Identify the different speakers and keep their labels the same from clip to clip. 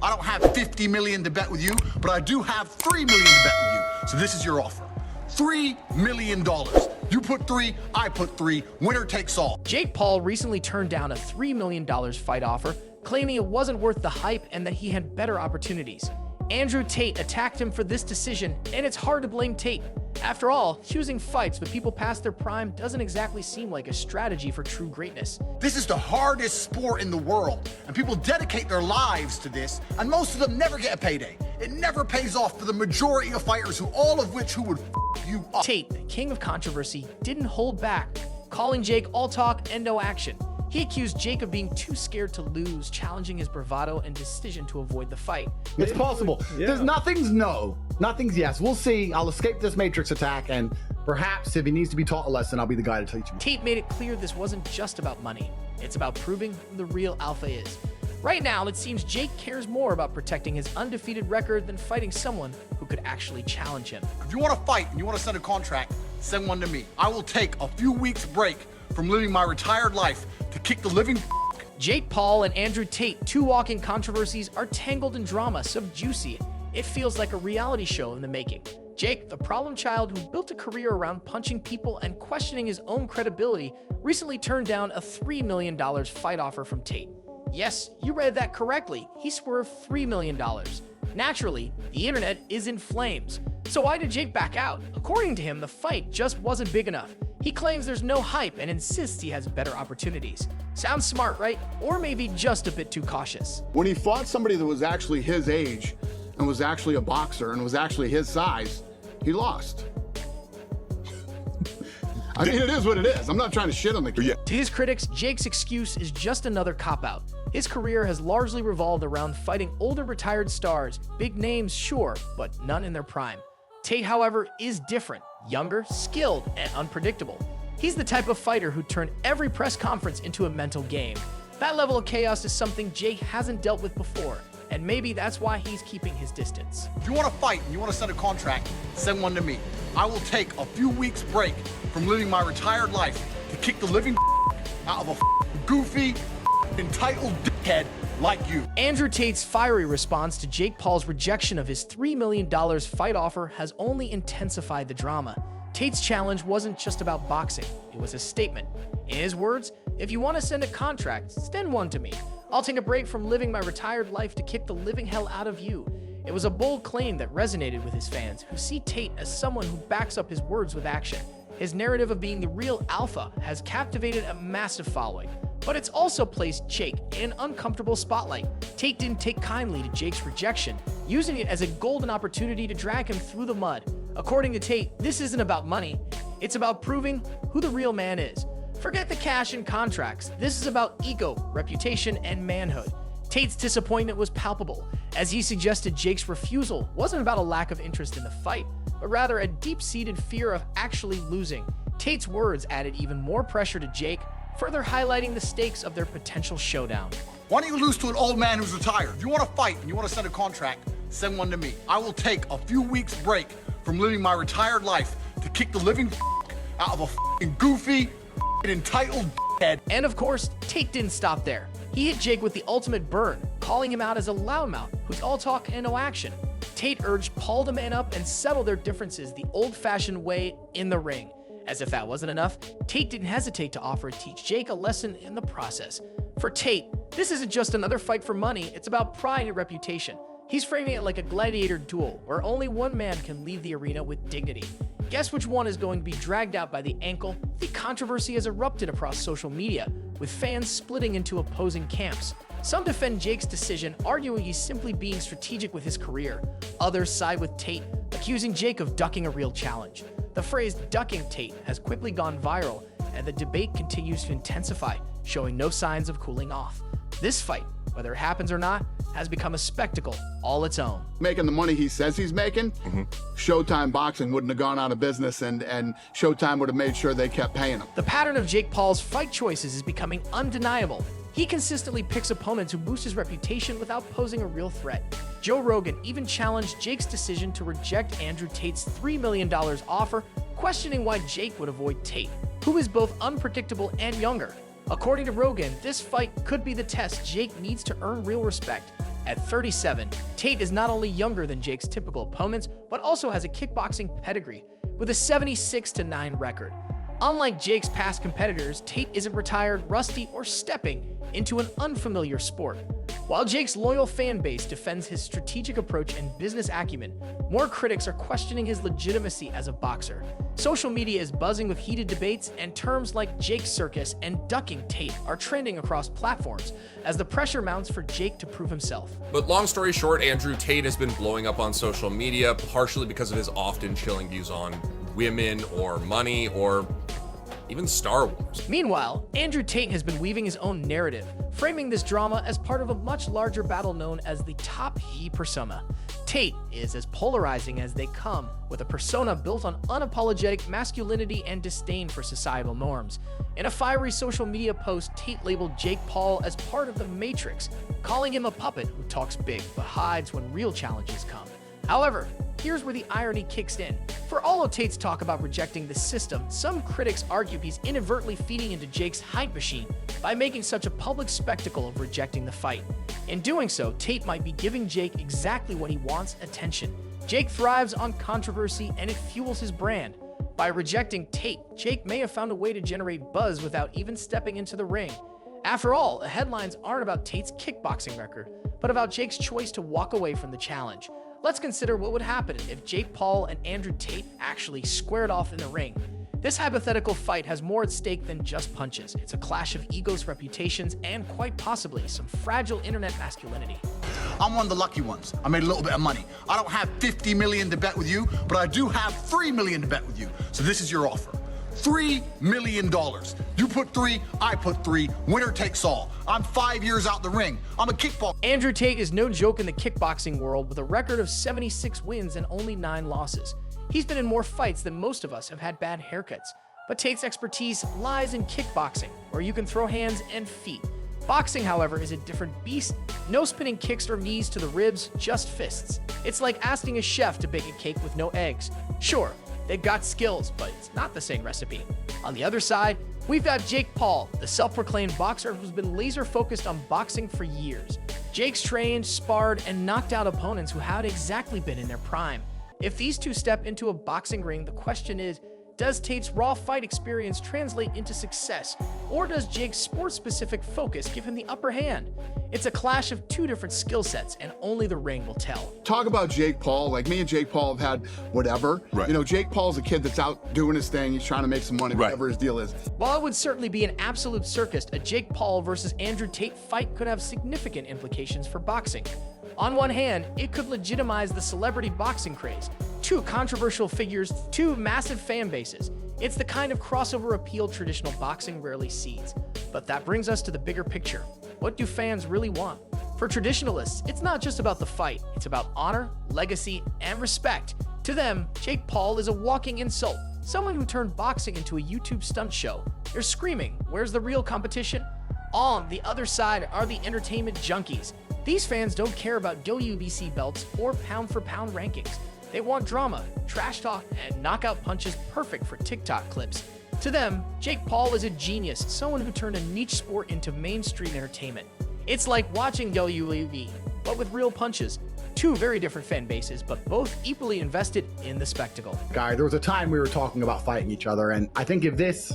Speaker 1: I don't have 50 million to bet with you, but I do have 3 million to bet with you. So this is your offer. $3 million. You put 3, I put 3. Winner takes all.
Speaker 2: Jake Paul recently turned down a $3 million fight offer, claiming it wasn't worth the hype and that he had better opportunities. Andrew Tate attacked him for this decision, and it's hard to blame Tate. After all, choosing fights with people past their prime doesn't exactly seem like a strategy for true greatness.
Speaker 1: This is the hardest sport in the world, and people dedicate their lives to this, and most of them never get a payday. It never pays off for the majority of fighters, all of which would f you up.
Speaker 2: Tate, the king of controversy, didn't hold back, calling Jake all talk and no action. He accused Jake of being too scared to lose, challenging his bravado and decision to avoid the fight.
Speaker 3: It's possible.
Speaker 4: Yeah.
Speaker 3: There's nothing's no, nothing's yes. We'll see. I'll escape this Matrix attack, and perhaps if he needs to be taught a lesson, I'll be the guy to teach him.
Speaker 2: Tate made it clear this wasn't just about money. It's about proving who the real alpha is. Right now, it seems Jake cares more about protecting his undefeated record than fighting someone who could actually challenge him.
Speaker 1: If you want to fight and you want to send a contract, send one to me. I will take a few weeks break from living my retired life to kick the living
Speaker 2: Jake Paul and Andrew Tate, two walking controversies, are tangled in drama so juicy it feels like a reality show in the making. Jake, the problem child who built a career around punching people and questioning his own credibility, recently turned down a $3 million fight offer from Tate. Yes, you read that correctly. He swerved $3 million. Naturally, the internet is in flames. So why did Jake back out? According to him, the fight just wasn't big enough. He claims there's no hype and insists he has better opportunities. Sounds smart, right? Or maybe just a bit too cautious.
Speaker 5: When he fought somebody that was actually his age and was actually a boxer and was actually his size, he lost. I mean, it is what it is. I'm not trying to shit on the kid.
Speaker 4: Yeah.
Speaker 2: To his critics, Jake's excuse is just another cop-out. His career has largely revolved around fighting older retired stars, big names, sure, but none in their prime. Tate, however, is different, younger, skilled, and unpredictable. He's the type of fighter who turned every press conference into a mental game. That level of chaos is something Jake hasn't dealt with before, and maybe that's why he's keeping his distance.
Speaker 1: If you want to fight and you want to send a contract, send one to me. I will take a few weeks break from living my retired life to kick the living out of a goofy, entitled dickhead like you.
Speaker 2: Andrew Tate's fiery response to Jake Paul's rejection of his $3 million fight offer has only intensified the drama. Tate's challenge wasn't just about boxing, it was a statement. In his words, if you want to send a contract, send one to me. I'll take a break from living my retired life to kick the living hell out of you. It was a bold claim that resonated with his fans, who see Tate as someone who backs up his words with action. His narrative of being the real alpha has captivated a massive following, but it's also placed Jake in an uncomfortable spotlight. Tate didn't take kindly to Jake's rejection, using it as a golden opportunity to drag him through the mud. According to Tate, this isn't about money, it's about proving who the real man is. Forget the cash and contracts, this is about ego, reputation, and manhood. Tate's disappointment was palpable, as he suggested Jake's refusal wasn't about a lack of interest in the fight, but rather a deep-seated fear of actually losing. Tate's words added even more pressure to Jake, further highlighting the stakes of their potential showdown.
Speaker 1: Why don't you lose to an old man who's retired? If you want to fight and you want to send a contract, send one to me. I will take a few weeks break from living my retired life to kick the living out of a goofy, entitled dickhead.
Speaker 2: And of course, Tate didn't stop there. He hit Jake with the ultimate burn, calling him out as a loudmouth who's all talk and no action. Tate urged Paul to man up and settle their differences the old-fashioned way in the ring. As if that wasn't enough, Tate didn't hesitate to offer to teach Jake a lesson in the process. For Tate, this isn't just another fight for money, it's about pride and reputation. He's framing it like a gladiator duel, where only one man can leave the arena with dignity. Guess which one is going to be dragged out by the ankle? The controversy has erupted across social media, with fans splitting into opposing camps. Some defend Jake's decision, arguing he's simply being strategic with his career. Others side with Tate, accusing Jake of ducking a real challenge. The phrase ducking Tate has quickly gone viral, and the debate continues to intensify, showing no signs of cooling off. This fight, whether it happens or not, has become a spectacle all its own.
Speaker 5: Making the money he says he's making, Showtime Boxing wouldn't have gone out of business, and Showtime would have made sure they kept paying him.
Speaker 2: The pattern of Jake Paul's fight choices is becoming undeniable. He consistently picks opponents who boost his reputation without posing a real threat. Joe Rogan even challenged Jake's decision to reject Andrew Tate's $3 million offer, questioning why Jake would avoid Tate, who is both unpredictable and younger. According to Rogan, this fight could be the test Jake needs to earn real respect. At 37, Tate is not only younger than Jake's typical opponents, but also has a kickboxing pedigree with a 76-9 record. Unlike Jake's past competitors, Tate isn't retired, rusty, or stepping into an unfamiliar sport. While Jake's loyal fan base defends his strategic approach and business acumen, more critics are questioning his legitimacy as a boxer. Social media is buzzing with heated debates, and terms like Jake Circus and ducking Tate are trending across platforms as the pressure mounts for Jake to prove himself.
Speaker 4: But long story short, Andrew Tate has been blowing up on social media, partially because of his often chilling views on women or money or even Star Wars.
Speaker 2: Meanwhile, Andrew Tate has been weaving his own narrative, framing this drama as part of a much larger battle known as the Top He persona. Tate is as polarizing as they come, with a persona built on unapologetic masculinity and disdain for societal norms. In a fiery social media post, Tate labeled Jake Paul as part of the Matrix, calling him a puppet who talks big but hides when real challenges come. However, here's where the irony kicks in. For all of Tate's talk about rejecting the system, some critics argue he's inadvertently feeding into Jake's hype machine by making such a public spectacle of rejecting the fight. In doing so, Tate might be giving Jake exactly what he wants: attention. Jake thrives on controversy, and it fuels his brand. By rejecting Tate, Jake may have found a way to generate buzz without even stepping into the ring. After all, the headlines aren't about Tate's kickboxing record, but about Jake's choice to walk away from the challenge. Let's consider what would happen if Jake Paul and Andrew Tate actually squared off in the ring. This hypothetical fight has more at stake than just punches. It's a clash of egos, reputations, and quite possibly some fragile internet masculinity.
Speaker 1: I'm one of the lucky ones. I made a little bit of money. I don't have 50 million to bet with you, but I do have 3 million to bet with you. So this is your offer. $3 million. You put 3, I put 3. Winner takes all. I'm 5 years out the ring. I'm a kickball.
Speaker 2: Andrew Tate is no joke in the kickboxing world, with a record of 76 wins and only 9 losses. He's been in more fights than most of us have had bad haircuts. But Tate's expertise lies in kickboxing, where you can throw hands and feet. Boxing, however, is a different beast. No spinning kicks or knees to the ribs, just fists. It's like asking a chef to bake a cake with no eggs. Sure, they've got skills, but it's not the same recipe. On the other side, we've got Jake Paul, the self-proclaimed boxer who's been laser-focused on boxing for years. Jake's trained, sparred, and knocked out opponents who had exactly been in their prime. If these two step into a boxing ring, the question is, does Tate's raw fight experience translate into success, or does Jake's sport-specific focus give him the upper hand? It's a clash of two different skill sets, and only the ring will tell.
Speaker 5: Talk about Jake Paul. Like, me and Jake Paul have had whatever.
Speaker 6: Right.
Speaker 5: You know, Jake Paul's a kid that's out doing his thing. He's trying to make some money,
Speaker 6: Right.
Speaker 5: whatever his deal is.
Speaker 2: While it would certainly be an absolute circus, a Jake Paul versus Andrew Tate fight could have significant implications for boxing. On one hand, it could legitimize the celebrity boxing craze. Two controversial figures, two massive fan bases. It's the kind of crossover appeal traditional boxing rarely sees. But that brings us to the bigger picture. What do fans really want? For traditionalists, it's not just about the fight. It's about honor, legacy, and respect. To them, Jake Paul is a walking insult. Someone who turned boxing into a YouTube stunt show. They're screaming, "Where's the real competition?" On the other side are the entertainment junkies. These fans don't care about WBC belts or pound-for-pound rankings. They want drama, trash talk, and knockout punches perfect for TikTok clips. To them, Jake Paul is a genius, someone who turned a niche sport into mainstream entertainment. It's like watching WWE, but with real punches. Two very different fan bases, but both equally invested in the spectacle.
Speaker 3: Guy, there was a time we were talking about fighting each other, and I think if this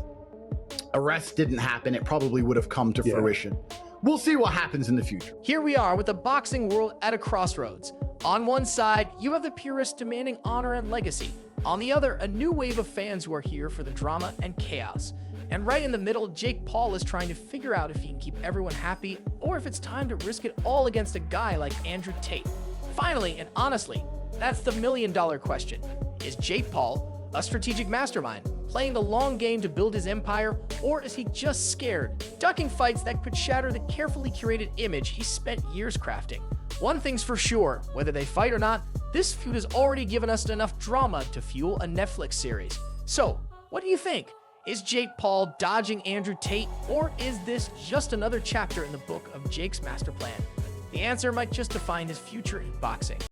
Speaker 3: arrest didn't happen, it probably would have come to fruition. We'll see what happens in the future.
Speaker 2: Here we are with the boxing world at a crossroads. On one side, you have the purists demanding honor and legacy. On the other, a new wave of fans who are here for the drama and chaos. And right in the middle, Jake Paul is trying to figure out if he can keep everyone happy or if it's time to risk it all against a guy like Andrew Tate. Finally, and honestly, that's the million-dollar question. Is Jake Paul a strategic mastermind, playing the long game to build his empire, or is he just scared, ducking fights that could shatter the carefully curated image he spent years crafting? One thing's for sure, whether they fight or not, this feud has already given us enough drama to fuel a Netflix series. So, what do you think? Is Jake Paul dodging Andrew Tate, or is this just another chapter in the book of Jake's master plan? The answer might just define his future in boxing.